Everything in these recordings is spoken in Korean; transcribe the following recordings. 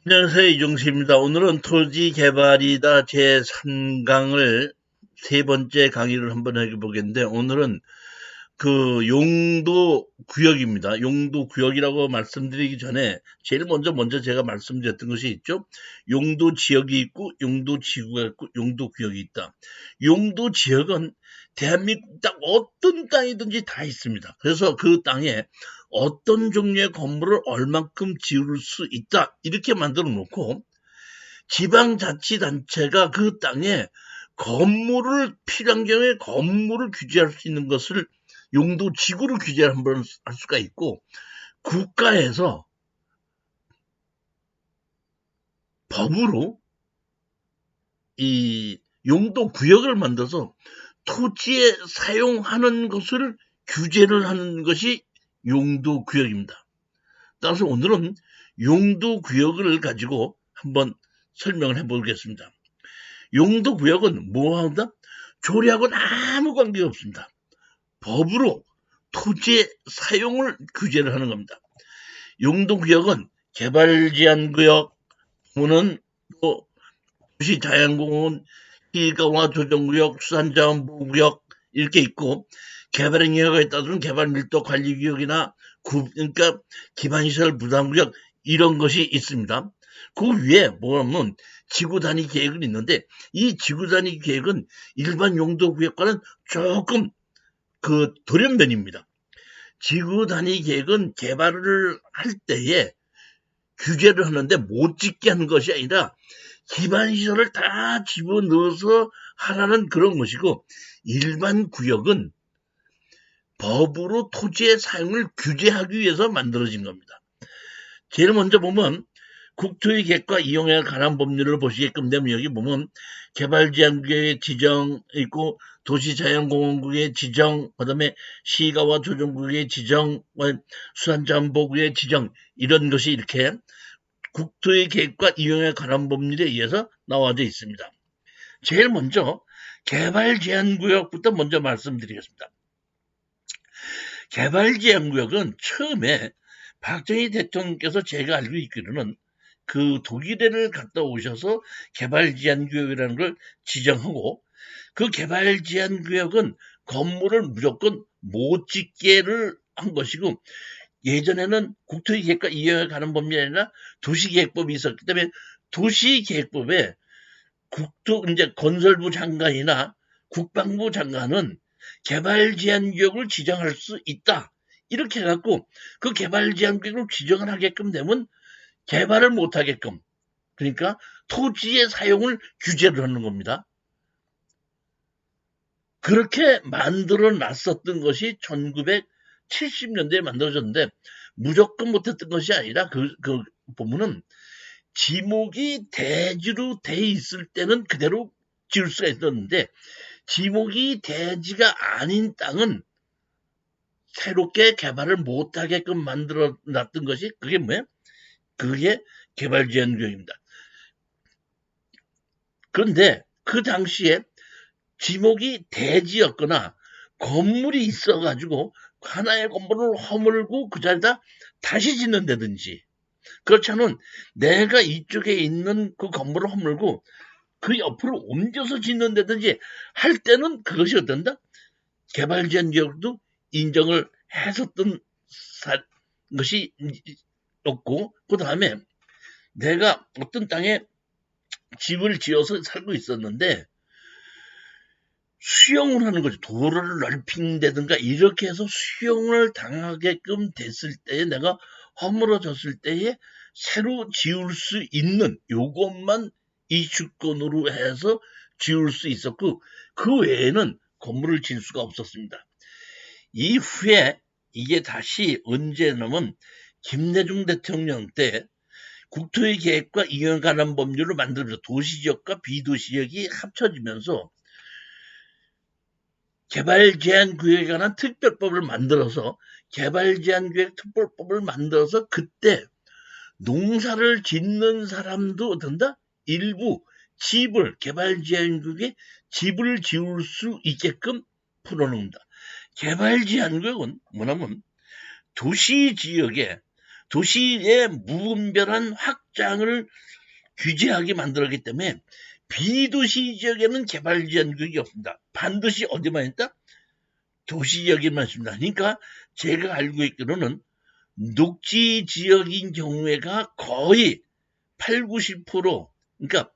안녕하세요. 이종식입니다. 오늘은 토지 개발이다 제3강을 세 번째 강의를 한번 해보겠는데, 오늘은 그 용도 구역입니다. 용도 구역이라고 말씀드리기 전에 제일 먼저 제가 말씀드렸던 것이 있죠. 용도 지역이 있고 용도 지구가 있고 용도 구역이 있다. 용도 지역은 대한민국 딱 어떤 땅이든지 다 있습니다. 그래서 그 땅에 어떤 종류의 건물을 얼만큼 지을 수 있다, 이렇게 만들어 놓고 지방자치단체가 그 땅에 건물을 필요한 경우에 건물을 규제할 수 있는 것을 용도 지구로 규제를 한번 할 수가 있고, 국가에서 법으로 이 용도 구역을 만들어서 토지에 사용하는 것을 규제를 하는 것이 용도 구역입니다. 따라서 오늘은 용도 구역을 가지고 한번 설명을 해보겠습니다. 용도 구역은 뭐하다? 조례하고는 아무 관계가 없습니다. 법으로 토지의 사용을 규제를 하는 겁니다. 용도구역은 개발제한구역, 또는 또 도시자연공원, 시가와 조정구역, 수산자원보호구역 이렇게 있고, 개발행 영역에 따른 개발밀도관리구역이나 그러니까 기반시설 부담구역 이런 것이 있습니다. 그 위에 뭐냐면 지구단위 계획은 있는데, 이 지구단위 계획은 일반 용도구역과는 조금 돌연변입니다. 지구 단위 계획은 개발을 할 때에 규제를 하는데 못 짓게 하는 것이 아니라 기반 시설을 다 집어넣어서 하라는 그런 것이고, 일반 구역은 법으로 토지의 사용을 규제하기 위해서 만들어진 겁니다. 제일 먼저 보면 국토의 계획과 이용에 관한 법률을 보시게끔 되면, 여기 보면 개발제한구역의 지정 있고, 도시자연공원구역의 지정, 그 다음에 시가와 조정구역의 지정, 수산자원보호구역의 지정, 이런 것이 이렇게 국토의 계획과 이용에 관한 법률에 의해서 나와져 있습니다. 제일 먼저 개발제한구역부터 먼저 말씀드리겠습니다. 개발제한구역은 처음에 박정희 대통령께서 제가 알고 있기로는 그 독일에를 갔다 오셔서 개발제한구역이라는 걸 지정하고, 그 개발제한구역은 건물을 무조건 못 짓게를 한 것이고, 예전에는 국토의 계획과 이용에 관한 법률이 아니라 도시계획법이 있었기 때문에 도시계획법에 이제 건설부 장관이나 국방부 장관은 개발제한구역을 지정할 수 있다, 이렇게 해갖고 그 개발제한구역을 지정을 하게끔 되면 개발을 못하게끔, 그러니까 토지의 사용을 규제를 하는 겁니다. 그렇게 만들어 놨었던 것이 1970년대에 만들어졌는데, 무조건 못했던 것이 아니라 그 보면은 지목이 대지로 돼 있을 때는 그대로 지을 수가 있었는데, 지목이 대지가 아닌 땅은 새롭게 개발을 못하게끔 만들어 놨던 것이, 그게 뭐예요? 그게 개발제한구역입니다. 그런데 그 당시에 지목이 대지였거나 건물이 있어가지고 하나의 건물을 허물고 그 자리에다 다시 짓는다든지, 그렇지 않으면 내가 이쪽에 있는 그 건물을 허물고 그 옆으로 옮겨서 짓는다든지 할 때는 그것이 어떤다? 개발제한구역도 인정을 했었던 것이 없고, 그 다음에 내가 어떤 땅에 집을 지어서 살고 있었는데 수용을 하는 거죠. 도로를 넓힌다든가 이렇게 해서 수용을 당하게끔 됐을 때에, 내가 허물어졌을 때에 새로 지을 수 있는 요것만 이주권으로 해서 지을 수 있었고, 그 외에는 건물을 지을 수가 없었습니다. 이후에 이게 다시 언제냐면 김대중 대통령 때 국토의 계획과 이용에 관한 법률을 만들면서 도시지역과 비도시지역이 합쳐지면서 개발제한구역에 관한 특별법을 만들어서, 개발제한구역 특별법을 만들어서 그때 농사를 짓는 사람도 어떤다? 일부 집을, 개발제한구역에 집을 지을 수 있게끔 풀어놓는다. 개발제한구역은 뭐냐면 도시지역에 도시의 무분별한 확장을 규제하게 만들었기 때문에 비도시 지역에는 개발 제한구역이 없습니다. 반드시 어디만 있다? 도시 지역에만 있습니다. 그러니까 제가 알고 있기로는 녹지 지역인 경우에가 거의 8, 90%, 그러니까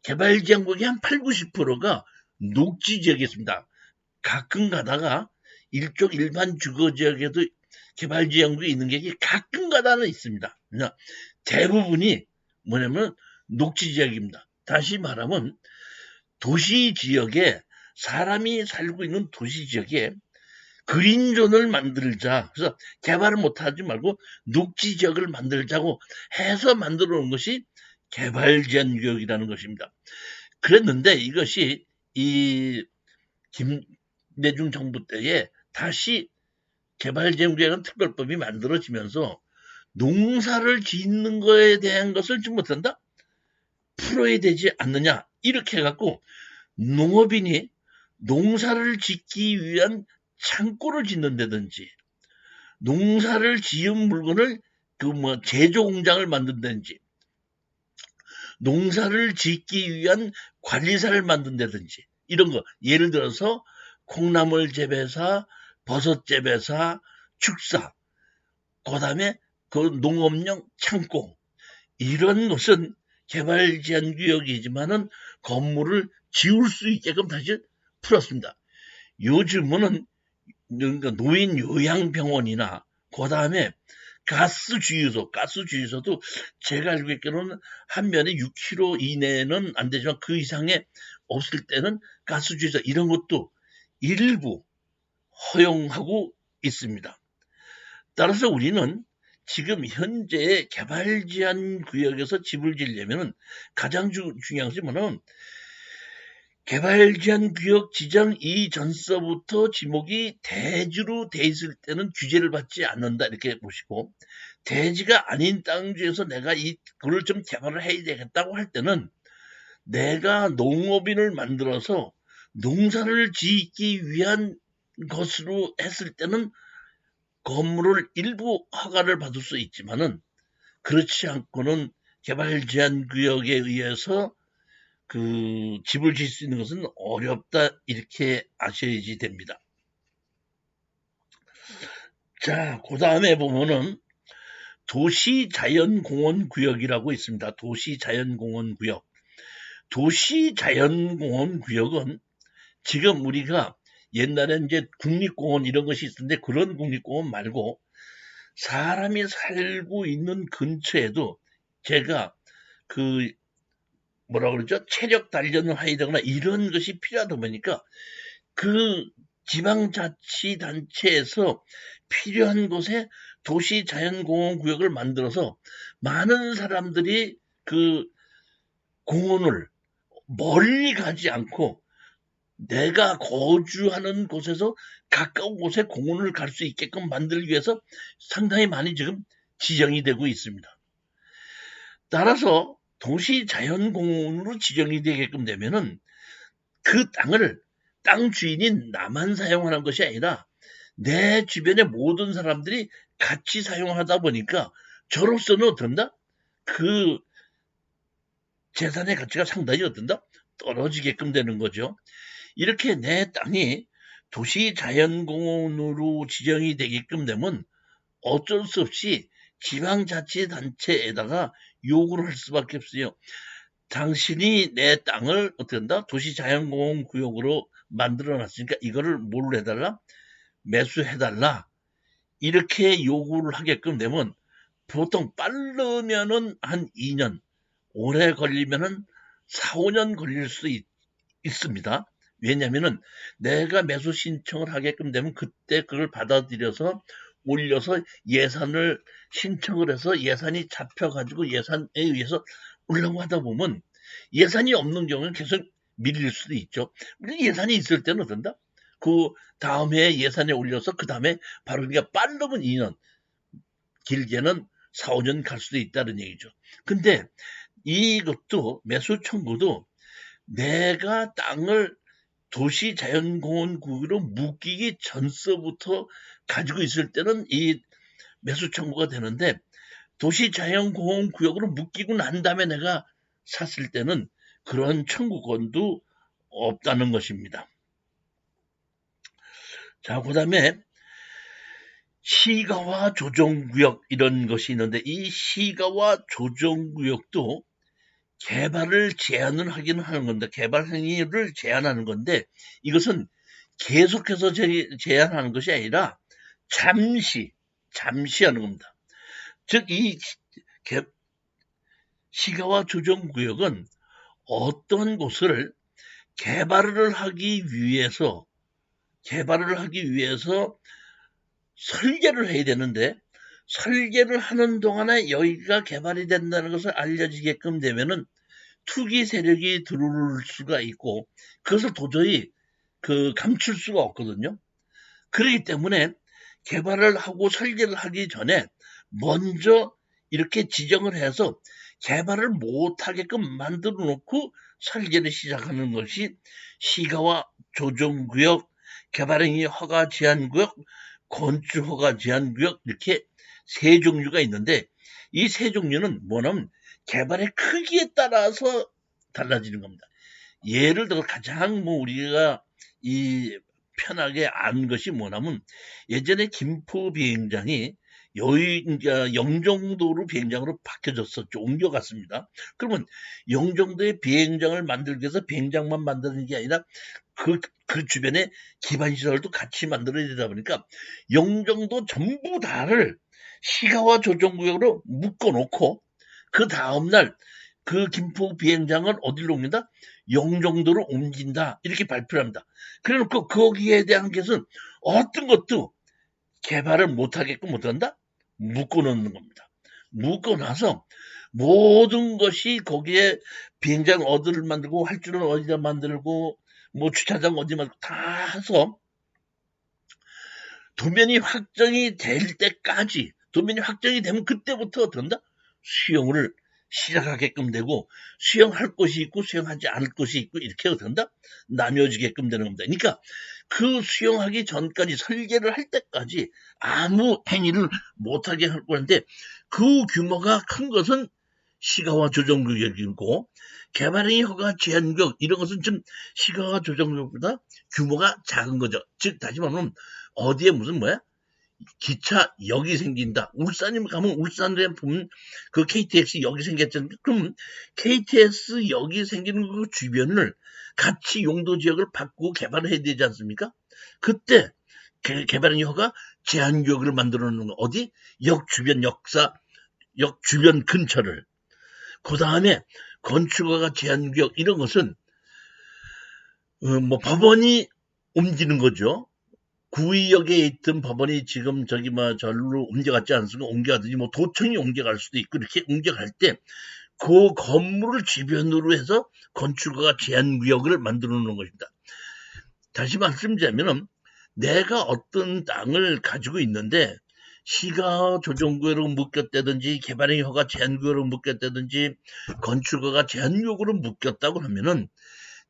개발 제한구역의 한 8, 90%가 녹지 지역에 있습니다. 가끔 가다가 일종 일반 주거 지역에도 개발 제한구역이 있는 게 가끔 가다는 있습니다. 그러니까 대부분이 뭐냐면 녹지 지역입니다. 다시 말하면 도시 지역에 사람이 살고 있는 도시 지역에 그린존을 만들자. 그래서 개발을 못하지 말고 녹지 지역을 만들자고 해서 만들어 놓은 것이 개발 제한 구역이라는 것입니다. 그랬는데 이것이 이 김대중 정부 때에 다시 개발 제한 구역은 특별법이 만들어지면서 농사를 짓는 거에 대한 것을 좀 못한다? 풀어야 되지 않느냐? 이렇게 해갖고 농업인이 농사를 짓기 위한 창고를 짓는다든지 농사를 지은 물건을 제조 공장을 만든다든지 농사를 짓기 위한 관리사를 만든다든지 이런 거 예를 들어서 콩나물 재배사, 버섯 재배사, 축사 그 다음에 그 농업용 창고 이런 것은 개발 제한 구역이지만은 건물을 지을 수 있게끔 다시 풀었습니다. 요즘은 노인 요양병원이나 그 다음에 가스주유소도 제가 알고 있기로는 한 면에 6km 이내는 안 되지만 그 이상에 없을 때는 가스주유소 이런 것도 일부 허용하고 있습니다. 따라서 우리는 지금 현재 개발 제한 구역에서 집을 지으려면 가장 중요한 것이 뭐냐면 개발 제한 구역 지정 이전서부터 지목이 대지로 돼 있을 때는 규제를 받지 않는다 이렇게 보시고 대지가 아닌 땅 중에서 내가 그걸 좀 개발을 해야 되겠다고 할 때는 내가 농업인을 만들어서 농사를 짓기 위한 것으로 했을 때는 건물을 일부 허가를 받을 수 있지만은 그렇지 않고는 개발 제한 구역에 의해서 집을 지을 수 있는 것은 어렵다 이렇게 아셔야지 됩니다. 자, 그 다음에 보면은 도시자연공원구역이라고 있습니다. 도시자연공원구역. 도시자연공원구역은 지금 우리가 옛날에 이제 국립공원 이런 것이 있었는데 그런 국립공원 말고 사람이 살고 있는 근처에도 제가 뭐라 그러죠? 체력 단련을 해야 되거나 이런 것이 필요하다 보니까 그 지방자치단체에서 필요한 곳에 도시자연공원구역을 만들어서 많은 사람들이 그 공원을 멀리 가지 않고 내가 거주하는 곳에서 가까운 곳에 공원을 갈 수 있게끔 만들기 위해서 상당히 많이 지금 지정이 되고 있습니다. 따라서 도시자연공원으로 지정이 되게끔 되면은 그 땅을 땅 주인인 나만 사용하는 것이 아니라 내 주변의 모든 사람들이 같이 사용하다 보니까 저로서는 어떤다? 그 재산의 가치가 상당히 어떤다? 떨어지게끔 되는 거죠. 이렇게 내 땅이 도시자연공원으로 지정이 되게끔 되면 어쩔 수 없이 지방자치단체에다가 요구를 할 수밖에 없어요. 당신이 내 땅을 어떻게 한다? 도시자연공원 구역으로 만들어 놨으니까 이거를 뭘 해달라? 매수해달라. 이렇게 요구를 하게끔 되면 보통 빠르면은 한 2년, 오래 걸리면은 4, 5년 걸릴 수 있습니다. 왜냐면은 내가 매수 신청을 하게끔 되면 그때 그걸 받아들여서 올려서 예산을 신청을 해서 예산이 잡혀가지고 예산에 의해서 올라고 하다 보면 예산이 없는 경우는 계속 밀릴 수도 있죠. 예산이 있을 때는 어떤다? 그 다음 해에 예산에 올려서 그 다음에 바로 그러니까 빠르면 2년, 길게는 4, 5년 갈 수도 있다는 얘기죠. 근데 이것도 매수 청구도 내가 땅을 도시자연공원구역으로 묶이기 전서부터 가지고 있을 때는 이 매수 청구가 되는데 도시자연보호구역으로 묶이고 난 다음에 내가 샀을 때는 그런 청구권도 없다는 것입니다. 자, 그 다음에 시가와 조정구역 이런 것이 있는데 이 시가와 조정구역도 개발을 제한을 하기는 하는 건데 개발 행위를 제한하는 건데 이것은 계속해서 제한하는 것이 아니라 잠시 하는 겁니다. 즉 이 시가와 조정구역은 어떤 곳을 개발을 하기 위해서 설계를 해야 되는데 설계를 하는 동안에 여기가 개발이 된다는 것을 알려지게끔 되면은 투기 세력이 들어올 수가 있고 그것을 도저히 감출 수가 없거든요. 그렇기 때문에 개발을 하고 설계를 하기 전에 먼저 이렇게 지정을 해서 개발을 못하게끔 만들어 놓고 설계를 시작하는 것이 시가와 조정구역, 개발행위 허가 제한구역, 건축 허가 제한구역 이렇게 세 종류가 있는데 이 세 종류는 뭐냐면 개발의 크기에 따라서 달라지는 겁니다. 예를 들어 가장 우리가 편하게 아는 것이 뭐냐면 예전에 김포 비행장이 영종도로 비행장으로 바뀌어졌었죠. 옮겨갔습니다. 그러면 영종도의 비행장을 만들기 위해서 비행장만 만드는 게 아니라 그 주변에 기반시설도 같이 만들어야 되다 보니까 영종도 전부 다를 시가와 조정구역으로 묶어놓고 그 다음날 그 김포 비행장을 어디로 옮긴다? 영종도로 옮긴다. 이렇게 발표를 합니다. 그래놓고 거기에 대한 것은 어떤 것도 개발을 못하게끔 못한다? 묶어놓는 겁니다. 묶어놔서 모든 것이 거기에 비행장 어디를 만들고 활주로는 어디다 만들고 주차장 어디 만들고 다 해서 도면이 확정이 될 때까지 도면이 확정이 되면 그때부터 어떤다? 수용을 시작하게끔 되고 수용할 것이 있고 수용하지 않을 것이 있고 이렇게 어떤다? 나뉘어지게끔 되는 겁니다. 그러니까 그 수용하기 전까지 설계를 할 때까지 아무 행위를 못하게 할 건데 그 규모가 큰 것은 시가와 조정구역이고 개발행위 허가 제한구역 이런 것은 좀 시가와 조정구역보다 규모가 작은 거죠. 즉 다시 말하면 어디에 무슨 기차역이 생긴다. 울산에 가면 울산에 보면 그 KTX역이 생겼잖아요. 그럼 KTX역이 생기는 그 주변을 같이 용도 지역을 바꾸고 개발을 해야 되지 않습니까? 그때 개발행위 허가 제한구역을 만들어 놓는 거 어디? 역 주변 역 주변 근처를 그 다음에 건축허가 제한구역 이런 것은 법원이 옮기는 거죠. 구의역에 있던 법원이 지금 절로 옮겨갔지 않습니까? 옮겨가든지 도청이 옮겨갈 수도 있고 이렇게 옮겨갈 때 그 건물을 주변으로 해서 건축허가 제한구역을 만들어 놓는 것입니다. 다시 말씀드리면 내가 어떤 땅을 가지고 있는데 시가 조정구역으로 묶였다든지 개발행위 허가 제한구역으로 묶였다든지 건축허가 제한구역으로 묶였다고 하면은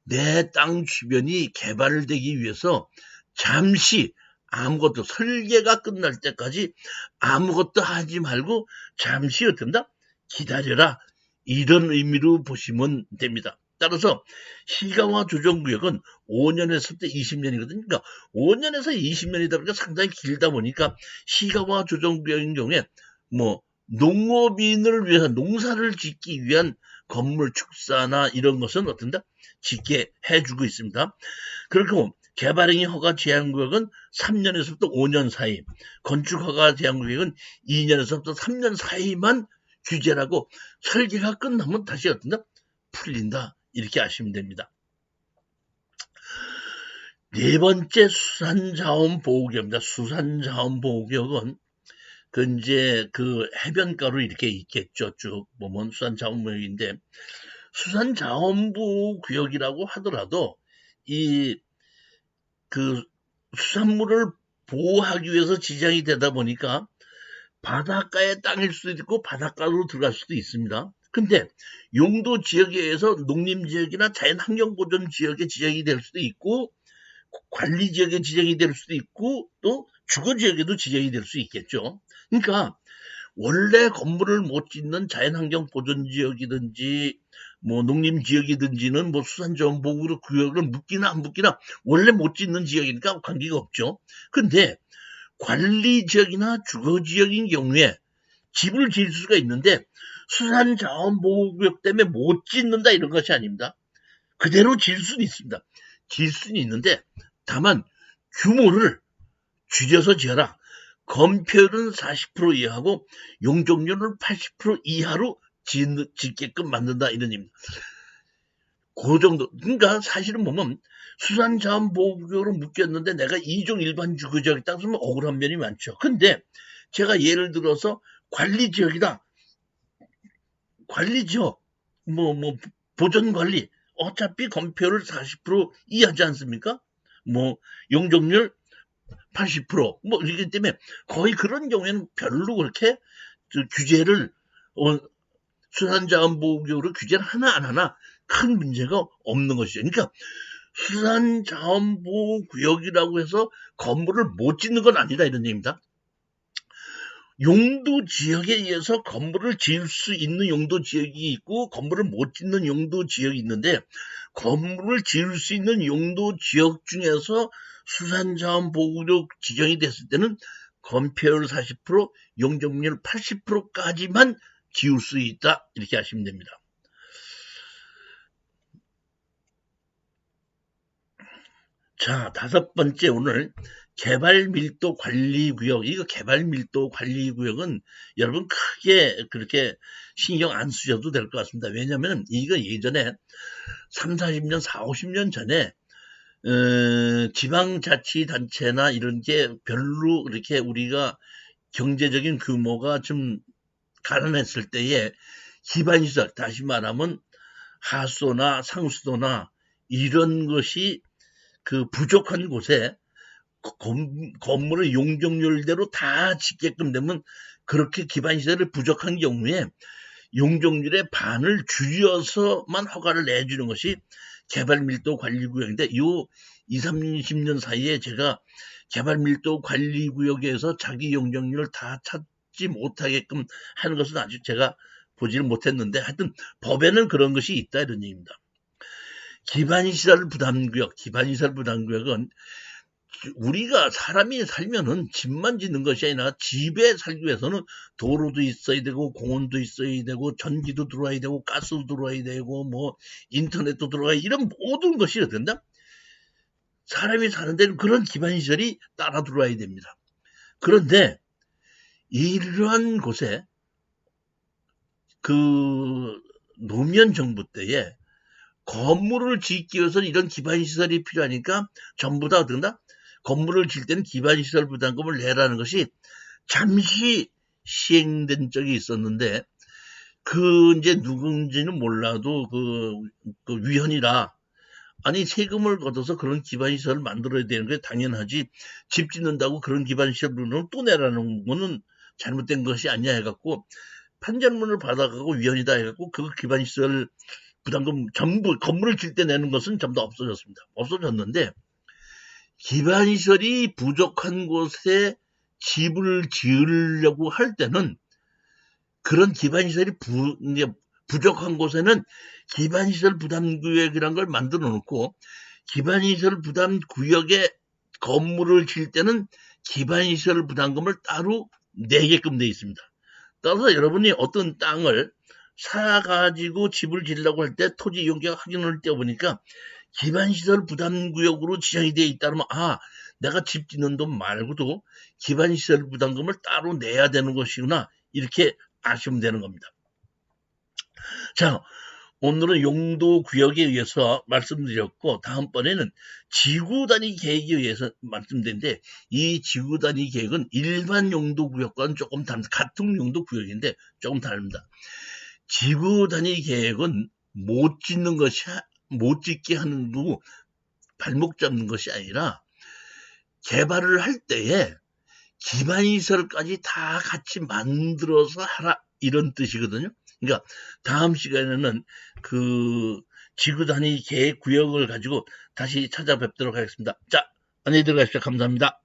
내 땅 주변이 개발되기 위해서 잠시 아무것도 설계가 끝날 때까지 아무것도 하지 말고 잠시 어떤다? 기다려라. 이런 의미로 보시면 됩니다. 따라서 시가와 조정구역은 5년에서 20년이거든요. 그러니까 5년에서 20년이다 보니까 상당히 길다 보니까 시가와 조정구역인 경우에 농업인을 위해서 농사를 짓기 위한 건물 축사나 이런 것은 어떤다? 짓게 해주고 있습니다. 그리고 개발행위 허가 제한구역은 3년에서부터 5년 사이, 건축허가 제한구역은 2년에서부터 3년 사이만 규제라고 설계가 끝나면 다시 어떤다? 풀린다. 이렇게 아시면 됩니다. 네 번째 수산자원보호구역입니다. 수산자원보호구역은 이제 해변가로 이렇게 있겠죠. 쭉 보면 수산자원보호구역인데 수산자원보호구역이라고 하더라도 수산물을 보호하기 위해서 지정이 되다 보니까 바닷가의 땅일 수도 있고 바닷가로 들어갈 수도 있습니다. 근데 용도 지역에 의해서 농림지역이나 자연환경보전 지역에 지정이 될 수도 있고 관리지역에 지정이 될 수도 있고 또 주거지역에도 지정이 될 수 있겠죠. 그러니까 원래 건물을 못 짓는 자연환경 보존지역이든지 뭐 농림지역이든지는 뭐 수산자원보호구역 구역을 묻기나 안 묻기나 원래 못 짓는 지역이니까 관계가 없죠. 근데 관리지역이나 주거지역인 경우에 집을 지을 수가 있는데 수산자원보호구역 때문에 못 짓는다 이런 것이 아닙니다. 그대로 지을 수는 있습니다. 지을 수는 있는데 다만 규모를 줄여서 지어라. 건폐율은 40% 이하고 용적률을 80% 이하로 짓게끔 만든다 이런 의미입니다. 그 정도. 그러니까 사실은 보면 수산자원보호구역으로 묶였는데 내가 2종 일반 주거지역이 딱 쓰면 억울한 면이 많죠. 근데 제가 예를 들어서 관리지역이다. 관리지역, 보존관리. 어차피 건폐율을 40% 이하지 않습니까? 용적률 80%, 이기 때문에 거의 그런 경우에는 별로 그렇게 규제를, 수산자원보호구역으로 규제를 하나 안 하나 큰 문제가 없는 것이죠. 그러니까 수산자원보호구역이라고 해서 건물을 못 짓는 건 아니다 이런 얘기입니다. 용도지역에 의해서 건물을 지을 수 있는 용도지역이 있고 건물을 못 짓는 용도지역이 있는데 건물을 지을 수 있는 용도지역 중에서 수산자원보호구역 지정이 됐을 때는 건폐율 40%, 용적률 80%까지만 지을 수 있다 이렇게 하시면 됩니다. 자, 5번째 오늘 개발밀도 관리구역. 이거 개발밀도 관리구역은 여러분 크게 그렇게 신경 안 쓰셔도 될 것 같습니다. 왜냐하면 이거 예전에 3, 40년, 4, 50년 전에 지방자치단체나 이런 게 별로 이렇게 우리가 경제적인 규모가 좀 가난했을 때에 기반시설, 다시 말하면 하수도나 상수도나 이런 것이 그 부족한 곳에 건물을 용적률대로 다 짓게끔 되면 그렇게 기반시설이 부족한 경우에 용적률의 반을 줄여서만 허가를 내주는 것이 개발밀도 관리구역인데 요 20-30년 사이에 제가 개발밀도 관리구역에서 자기 용적률을 다 찾지 못하게끔 하는 것은 아직 제가 보지를 못했는데 하여튼 법에는 그런 것이 있다 이런 얘기입니다. 기반시설 부담구역은 우리가 사람이 살면은 집만 짓는 것이 아니라 집에 살기 위해서는 도로도 있어야 되고 공원도 있어야 되고 전기도 들어와야 되고 가스도 들어와야 되고 인터넷도 들어와야 이런 모든 것이 된다. 사람이 사는 데는 그런 기반시설이 따라 들어와야 됩니다. 그런데 이러한 곳에 그 노무현 정부 때에 건물을 짓기 위해서는 이런 기반시설이 필요하니까 전부 다 어떤가? 건물을 질 때는 기반시설 부담금을 내라는 것이 잠시 시행된 적이 있었는데 이제 누군지는 몰라도 그 위헌이라 아니 세금을 걷어서 그런 기반시설을 만들어야 되는 게 당연하지 집 짓는다고 그런 기반시설 부담금을 또 내라는 거는 잘못된 것이 아니야 해갖고 판결문을 받아가고 위헌이다 해갖고 그 기반시설 부담금 전부 건물을 질 때 내는 것은 전부 다 없어졌습니다. 없어졌는데 기반시설이 부족한 곳에 집을 지으려고 할 때는 그런 기반시설이 부족한 곳에는 기반시설 부담구역이라는 걸 만들어 놓고 기반시설 부담구역에 건물을 질 때는 기반시설 부담금을 따로 내게끔 되어 있습니다. 따라서 여러분이 어떤 땅을 사가지고 집을 지으려고 할 때 토지 이용계획 확인을 떼어보니까 기반시설 부담구역으로 지정이 되어 있다면 내가 집 짓는 돈 말고도 기반시설 부담금을 따로 내야 되는 것이구나 이렇게 아시면 되는 겁니다. 자, 오늘은 용도구역에 의해서 말씀드렸고 다음번에는 지구단위 계획에 의해서 말씀드렸는데 이 지구단위 계획은 일반 용도구역과는 조금 다릅니다. 같은 용도구역인데 조금 다릅니다. 지구단위 계획은 못 짓게 하는 거고 발목 잡는 것이 아니라 개발을 할 때에 기반시설까지 다 같이 만들어서 하라 이런 뜻이거든요. 그러니까 다음 시간에는 그 지구단위 계획 구역을 가지고 다시 찾아뵙도록 하겠습니다. 자, 안녕히 들어가십시오. 감사합니다.